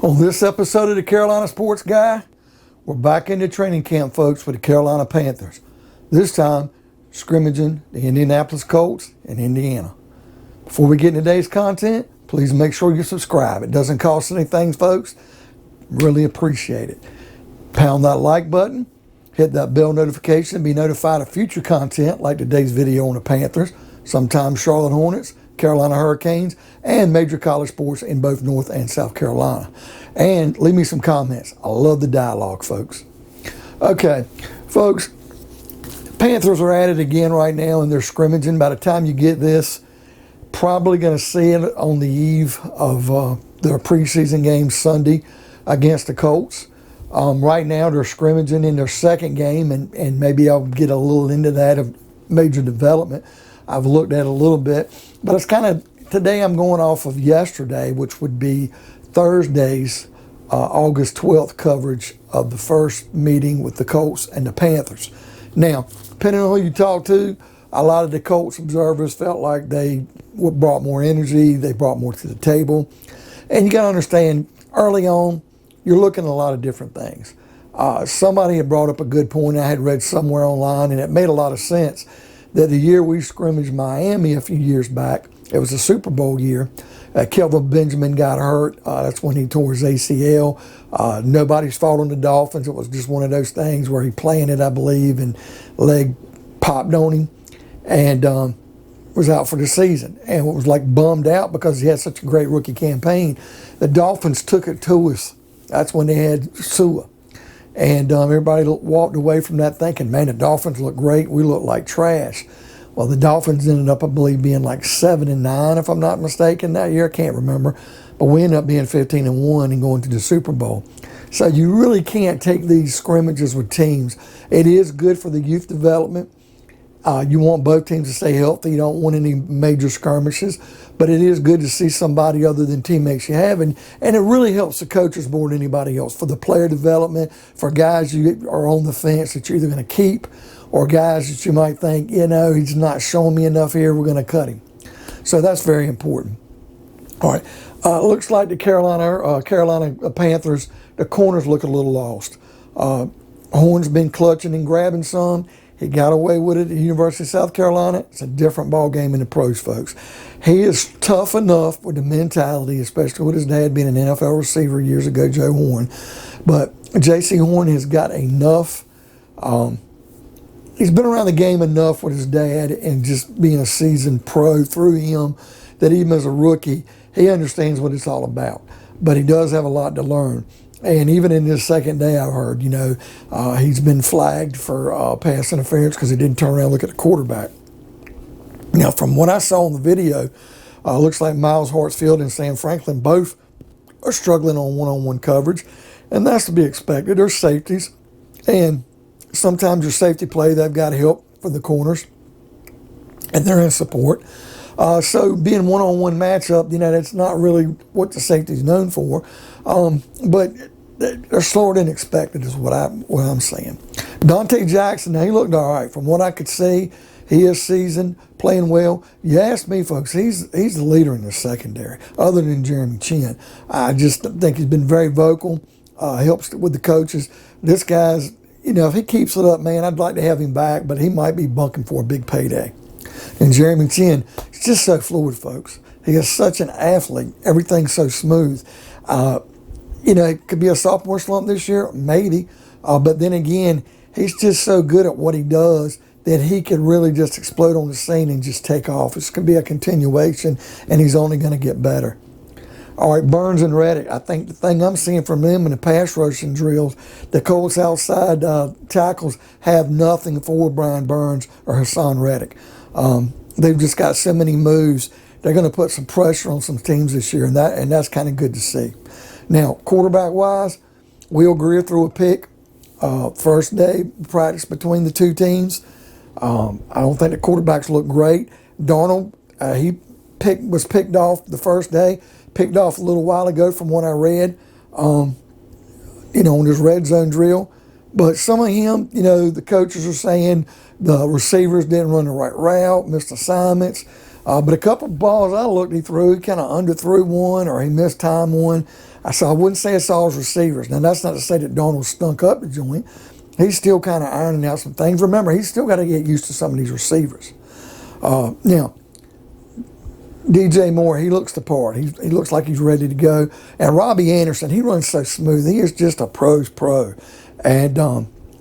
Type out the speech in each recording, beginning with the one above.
On this episode of the Carolina Sports Guy, we're back into training camp, folks, with the Carolina Panthers. This time, scrimmaging the Indianapolis Colts in Indiana. Before we get into today's content, please make sure you subscribe. It doesn't cost anything, folks. Really appreciate it. Pound that like button, hit that bell notification to be notified of future content like today's video on the Panthers, sometimes Charlotte Hornets, Carolina Hurricanes, and major college sports in both North and South Carolina. And leave me some comments. I love the dialogue, folks. Okay, folks, Panthers are at it again right now, and they're scrimmaging. By the time you get this, probably going to see it on the eve of their preseason game Sunday against the Colts. Right now, they're scrimmaging in their second game, and maybe I'll get a little into that of major development. I've looked at a little bit, but it's kind of, today I'm going off of yesterday, which would be Thursday's August 12th coverage of the first meeting with the Colts and the Panthers. Now, depending on who you talk to, a lot of the Colts observers felt like they brought more energy, they brought more to the table. And you got to understand, early on, you're looking at a lot of different things. Somebody had brought up a good point I had read somewhere online, and it made a lot of sense, that the year we scrimmaged Miami a few years back, it was a Super Bowl year. Kelvin Benjamin got hurt. That's when he tore his ACL. Nobody's fault on the Dolphins. It was just one of those things where he planted, I believe, and leg popped on him and was out for the season. And was like bummed out because he had such a great rookie campaign. The Dolphins took it to us. That's when they had Sua. And everybody walked away from that thinking, man, the Dolphins look great. We look like trash. Well, the Dolphins ended up, I believe, being like 7-9, if I'm not mistaken, that year. I can't remember. But we ended up being 15-1 and going to the Super Bowl. So you really can't take these scrimmages with teams. It is good for the youth development. You want both teams to stay healthy. You don't want any major skirmishes. But it is good to see somebody other than teammates you have. And it really helps the coaches more than anybody else. For the player development, for guys you are on the fence that you're either going to keep, or guys that you might think, he's not showing me enough here, we're going to cut him. So that's very important. All right. Looks like the Carolina Panthers, the corners look a little lost. Horn's been clutching and grabbing some. He got away with it at the University of South Carolina. It's a different ball game in the pros, folks. He is tough enough with the mentality, especially with his dad being an NFL receiver years ago, Joe Horn. But JayCee Horn has got enough. He's been around the game enough with his dad and just being a seasoned pro through him that even as a rookie, he understands what it's all about. But he does have a lot to learn. And even in this second day, I've heard, he's been flagged for pass interference because he didn't turn around and look at the quarterback. Now, from what I saw on the video, looks like Myles, Hartsfield, and Sam Franklin both are struggling on one-on-one coverage. And that's to be expected. They're safeties. And sometimes your safety play, they've got help for the corners. And they're in support. So being one-on-one matchup, that's not really what the safety's known for. But they're slower than expected is what I'm saying. Donte Jackson, now he looked all right. From what I could see, he is seasoned, playing well. You ask me, folks, he's the leader in the secondary, other than Jeremy Chinn. I just think he's been very vocal, helps with the coaches. This guy's, if he keeps it up, man, I'd like to have him back, but he might be bunking for a big payday. And Jeremy Chinn, he's just so fluid, folks. He is such an athlete. Everything's so smooth. It could be a sophomore slump this year, maybe. But then again, he's just so good at what he does that he could really just explode on the scene and just take off. It's going to be a continuation, and he's only going to get better. All right, Bynes and Reddick. I think the thing I'm seeing from them in the pass rushing drills, the Colts outside tackles have nothing for Brian Bynes or Haasan Reddick. They've just got so many moves. They're going to put some pressure on some teams this year, and that's kind of good to see. Now, quarterback-wise, Will Grier threw a pick first day practice between the two teams. I don't think the quarterbacks look great. Darnold, he was picked off the first day, picked off a little while ago from what I read, on this red zone drill. But some of him, the coaches are saying the receivers didn't run the right route, missed assignments. But a couple of balls I looked, he threw, he kind of underthrew one or he missed time one. I wouldn't say I saw his receivers. Now, that's not to say that Darnold stunk up the joint. He's still kind of ironing out some things. Remember, he's still got to get used to some of these receivers. Now, DJ Moore, he looks the part. He looks like he's ready to go. And Robby Anderson, he runs so smooth. He is just a pro's pro. And,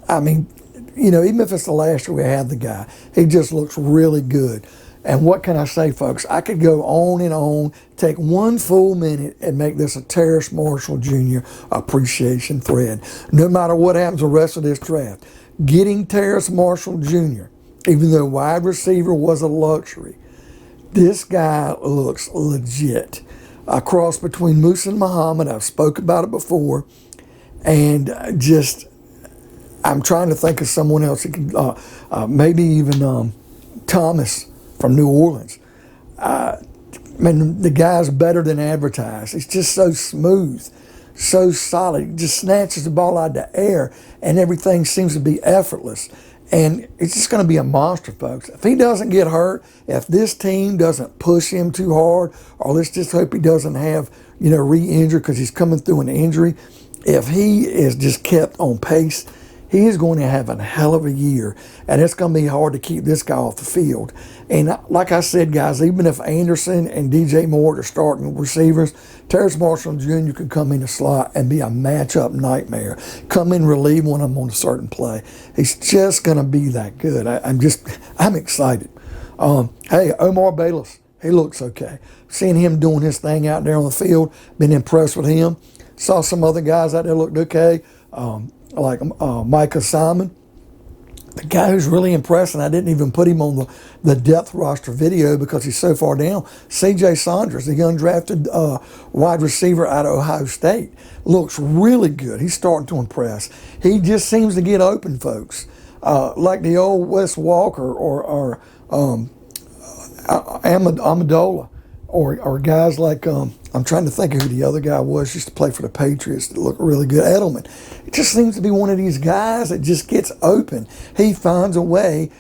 I mean, you know, even if it's the last year we had the guy, he just looks really good. And what can I say, folks? I could go on and on, take one full minute and make this a Terrace Marshall Jr. appreciation thread. No matter what happens the rest of this draft, getting Terrace Marshall Jr., even though wide receiver was a luxury, this guy looks legit. A cross between Moose and Muhammad. I've spoke about it before. And just, I'm trying to think of someone else. Maybe even Thomas from New Orleans. Man, the guy's better than advertised. He's just so smooth, so solid. He just snatches the ball out of the air, and everything seems to be effortless. And it's just going to be a monster, folks. If he doesn't get hurt, if this team doesn't push him too hard, or let's just hope he doesn't have, you know, re-injury because he's coming through an injury. If he is just kept on pace, he is going to have a hell of a year, and it's going to be hard to keep this guy off the field. And like I said, guys, even if Anderson and DJ Moore are starting receivers, Terrace Marshall Jr. could come in the slot and be a matchup nightmare. Come in, relieve one of them on a certain play. He's just going to be that good. I'm excited. Hey, Omar Bayless, he looks okay. Seeing him doing his thing out there on the field, been impressed with him. Saw some other guys out there looked okay. Like Micah Simon, the guy who's really impressed, and I didn't even put him on the depth roster video because he's so far down. C.J. Saunders, the undrafted wide receiver out of Ohio State, looks really good. He's starting to impress. He just seems to get open, folks. Like the old Wes Walker or Amendola, or guys like, I'm trying to think of who the other guy was, used to play for the Patriots that looked really good. Edelman. It just seems to be one of these guys that just gets open. He finds a way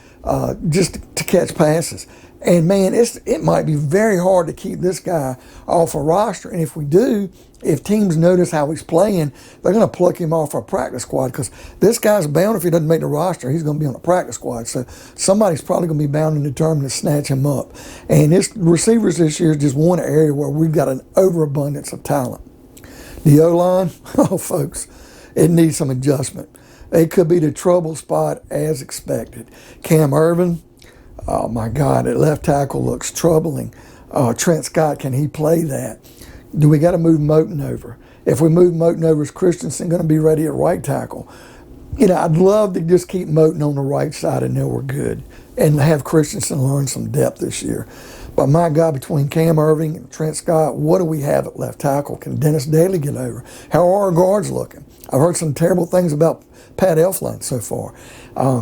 just to catch passes. And man, it might be very hard to keep this guy off a roster. And if we do, if teams notice how he's playing, they're going to pluck him off our practice squad because this guy's bound, if he doesn't make the roster, he's going to be on the practice squad. So somebody's probably going to be bound and determined to snatch him up. And this receivers this year is just one area where we've got an overabundance of talent. The O-line, oh, folks, it needs some adjustment. It could be the trouble spot as expected. Cam Erving, oh, my God, at left tackle looks troubling. Trent Scott, can he play that? Do we got to move Moton over? If we move Moton over, is Christensen going to be ready at right tackle? You know, I'd love to just keep Moton on the right side and know we're good and have Christensen learn some depth this year. But my God, between Cam Erving and Trent Scott, what do we have at left tackle? Can Dennis Daley get over? How are our guards looking? I've heard some terrible things about Pat Elflein so far.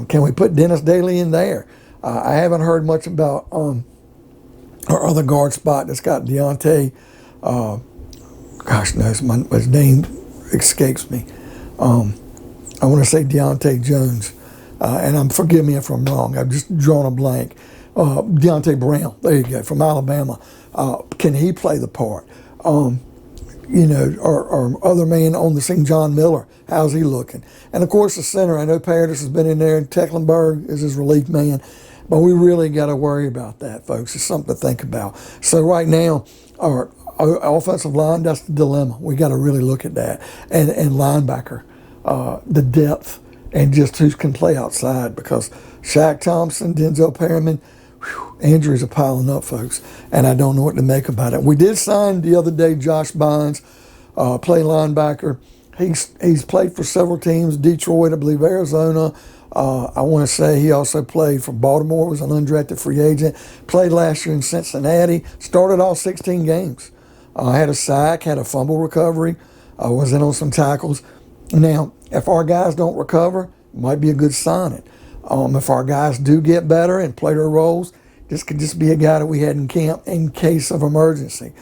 Can we put Dennis Daley in there? I haven't heard much about our other guard spot that's got Deonte. Gosh knows, his name escapes me. I want to say Deonte Jones, and forgive me if I'm wrong. I've just drawn a blank. Deonte Brown, there you go, from Alabama. Can he play the part? You know, our other man on the scene, John Miller, how's he looking? And of course, the center. I know Paradis has been in there, and Tecklenberg is his relief man. But we really got to worry about that, folks. It's something to think about. So right now, our offensive line, that's the dilemma. We got to really look at that. And linebacker, the depth, and just who can play outside. Because Shaq Thompson, Denzel Perryman, injuries are piling up, folks. And I don't know what to make about it. We did sign the other day Josh Bynes, play linebacker. He's played for several teams, Detroit, I believe, Arizona. I want to say he also played for Baltimore, was an undrafted free agent, played last year in Cincinnati, started all 16 games. Had a sack, had a fumble recovery, was in on some tackles. Now, if our guys don't recover, it might be a good signing. If our guys do get better and play their roles, this could just be a guy that we had in camp in case of emergency.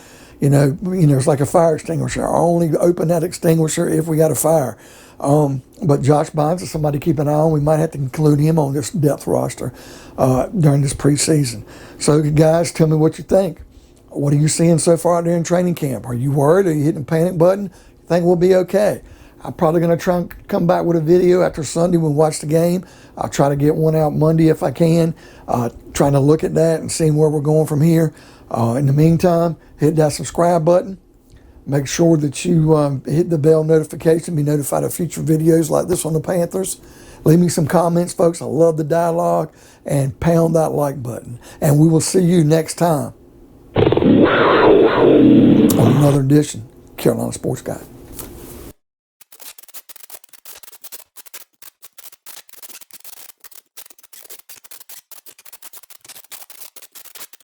It's like a fire extinguisher. I only open that extinguisher if we got a fire. But Josh Bynes is somebody to keep an eye on. We might have to include him on this depth roster during this preseason. So, guys, tell me what you think. What are you seeing so far out there in training camp? Are you worried? Are you hitting the panic button? Think we'll be okay? I'm probably going to try and come back with a video after Sunday when we watch the game. I'll try to get one out Monday if I can, trying to look at that and seeing where we're going from here. In the meantime, hit that subscribe button. Make sure that you hit the bell notification, be notified of future videos like this on the Panthers. Leave me some comments, folks. I love the dialogue. And pound that like button. And we will see you next time on another edition of Carolina Sports Guy.